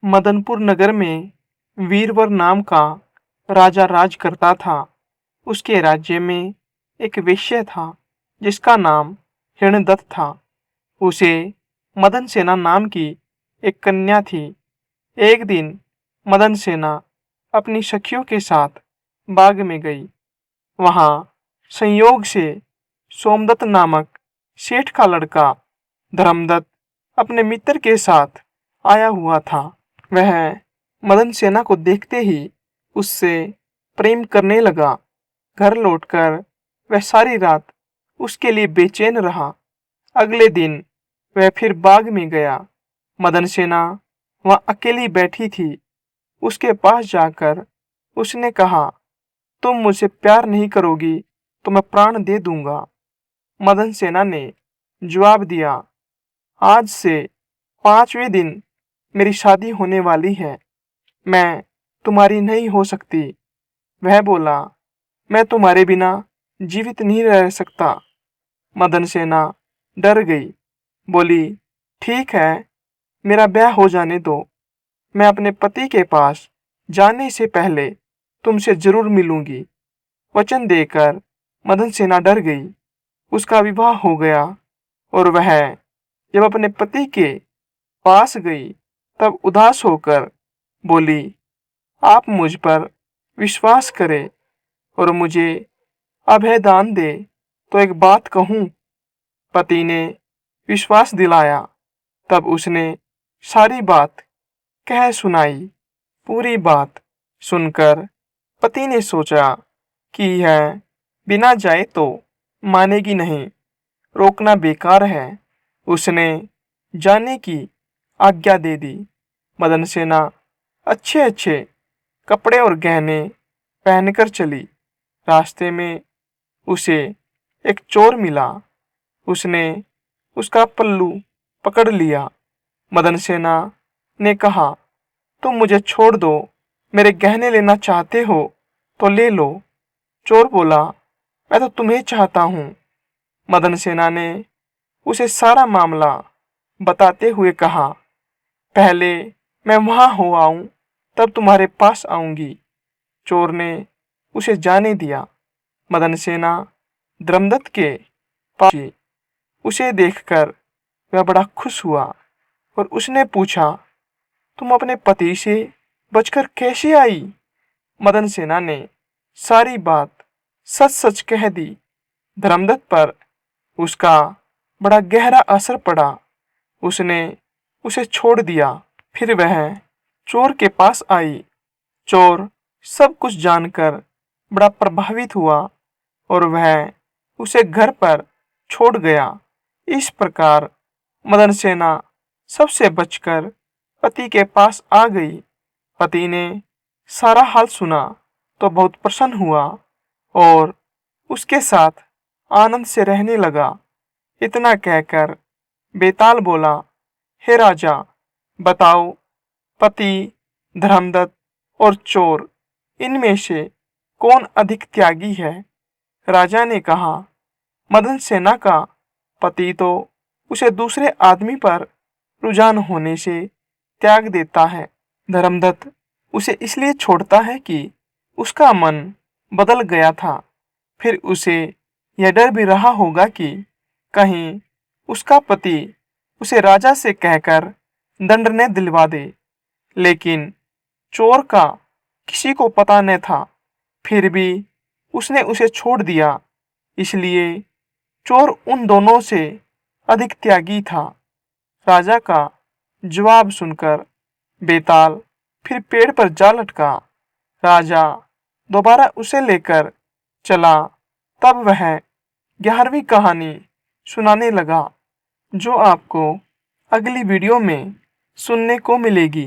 मदनपुर नगर में वीरवर नाम का राजा राज करता था। उसके राज्य में एक वेश्या था जिसका नाम हिरणदत्त था। उसे मदन सेना नाम की एक कन्या थी। एक दिन मदन सेना अपनी सखियों के साथ बाग में गई। वहां संयोग से सोमदत्त नामक सेठ का लड़का धर्मदत्त अपने मित्र के साथ आया हुआ था। वह मदन सेना को देखते ही उससे प्रेम करने लगा। घर लौटकर वह सारी रात उसके लिए बेचैन रहा। अगले दिन वह फिर बाग में गया। मदन सेना वहां अकेली बैठी थी। उसके पास जाकर उसने कहा, तुम मुझसे प्यार नहीं करोगी तो मैं प्राण दे दूंगा। मदन सेना ने जवाब दिया, आज से 5वें दिन मेरी शादी होने वाली है। मैं तुम्हारी नहीं हो सकती। वह बोला, मैं तुम्हारे बिना जीवित नहीं रह सकता। मदन सेना डर गई। बोली, ठीक है, मेरा ब्याह हो जाने दो। मैं अपने पति के पास जाने से पहले तुमसे जरूर मिलूंगी। वचन देकर मदन सेना डर गई। उसका विवाह हो गया और वह जब अपने पति के पास गई तब उदास होकर बोली, आप मुझ पर विश्वास करें और मुझे अभय दान दे तो एक बात कहूं। पति ने विश्वास दिलाया। तब उसने सारी बात कह सुनाई। पूरी बात सुनकर पति ने सोचा कि यह बिना जाए तो मानेगी नहीं, रोकना बेकार है। उसने जाने की आज्ञा दे दी। मदन सेना अच्छे अच्छे कपड़े और गहने पहनकर चली। रास्ते में उसे एक चोर मिला। उसने उसका पल्लू पकड़ लिया। मदन सेना ने कहा, तुम मुझे छोड़ दो, मेरे गहने लेना चाहते हो तो ले लो। चोर बोला, मैं तो तुम्हें चाहता हूं। मदन सेना ने उसे सारा मामला बताते हुए कहा, पहले मैं वहां हो आऊं तब तुम्हारे पास आऊंगी। चोर ने उसे जाने दिया। मदन सेना धर्मदत्त के पास पहुंची। उसे देखकर वह बड़ा खुश हुआ और उसने पूछा, तुम अपने पति से बचकर कैसे आई? मदन सेना ने सारी बात सच सच कह दी। धर्मदत्त पर उसका बड़ा गहरा असर पड़ा। उसने उसे छोड़ दिया। फिर वह चोर के पास आई। चोर सब कुछ जानकर बड़ा प्रभावित हुआ और वह उसे घर पर छोड़ गया। इस प्रकार मदन सेना सबसे बचकर पति के पास आ गई। पति ने सारा हाल सुना तो बहुत प्रसन्न हुआ और उसके साथ आनंद से रहने लगा। इतना कहकर बेताल बोला, हे राजा, बताओ, पति, धर्मदत्त और चोर, इनमें से कौन अधिक त्यागी है? राजा ने कहा, मदन सेना का पति तो उसे दूसरे आदमी पर रुझान होने से त्याग देता है। धर्मदत्त उसे इसलिए छोड़ता है कि उसका मन बदल गया था। फिर उसे यह डर भी रहा होगा कि कहीं उसका पति उसे राजा से कहकर दंड न दिलवा दे। लेकिन चोर का किसी को पता न था। फिर भी उसने उसे छोड़ दिया। इसलिए चोर उन दोनों से अधिक त्यागी था। राजा का जवाब सुनकर बेताल फिर पेड़ पर जा लटका। राजा दोबारा उसे लेकर चला। तब वह 11वीं कहानी सुनाने लगा, जो आपको अगली वीडियो में सुनने को मिलेगी।